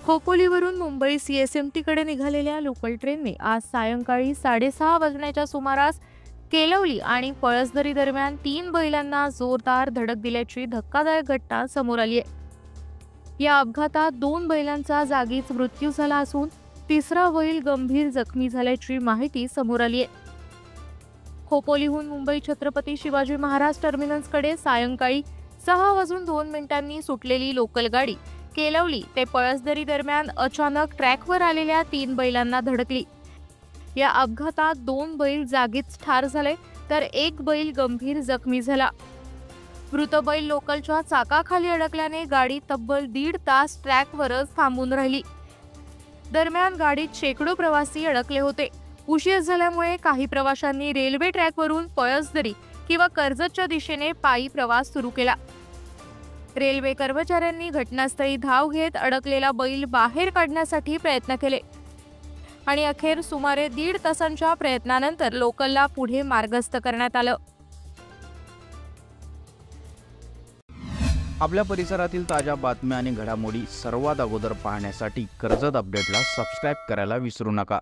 खोपोलीवरून Mumbai CSMT कडे निघालेल्या local ट्रेनने आज सायंकाळी 6:30 वाजण्याच्या सुमारास केलवली आणि पळसदरी दरम्यान 3 बैलांना जोरदार धडक दिल्याची धक्कादायक घटना समोर आली आहे। या अपघातात 2 बैलांचा जागीच मृत्यू झाला असून तिसरा बैल गंभीर जखमी झाल्याची माहिती समोर आली आहे। खोपोलीहून मुंबई छत्रपती शिवाजी महाराज टर्मिनसकडे सायंकाळी 6:02 सुटलेली लोकल गाडी केलवली ते पळसदरी दरम्यान अचानक ट्रॅकवर आलेल्या 3 बैलांना धडकली। या अपघातात 2 बैल जागीच ठार झाले तर एक बैल गंभीर जखमी झाला। मृत बैल लोकलच्या चाकाखाली अडकल्याने गाडी तब्बल 1.5 तास ट्रॅकवरच थांबून राहिली। दरम्यान गाडीत शेकडो प्रवासी अडकले होते। उशीर झाल्यामुळे काही प्रवाशांनी रेल्वे ट्रॅकवरून पळसदरी किंवा कर्जतच्या दिशेने पायी प्रवास सुरू केला। रेल्वे कर्मचाऱ्यांनी घटनास्थळी धाव घेत अडकलेला बैल बाहेर काढण्यासाठी प्रयत्न केले आणि अखेर सुमारे 1.5 तासांच्या प्रयत्नानंतर लोकलला पुढे मार्गस्थ करण्यात आलं। आपल्या परिसरातील ताज्या बातम्या आणि घडामोडी सर्वात अगोदर पाहण्यासाठी कर्जत अपडेटला सबस्क्राइब करायला विसरू नका।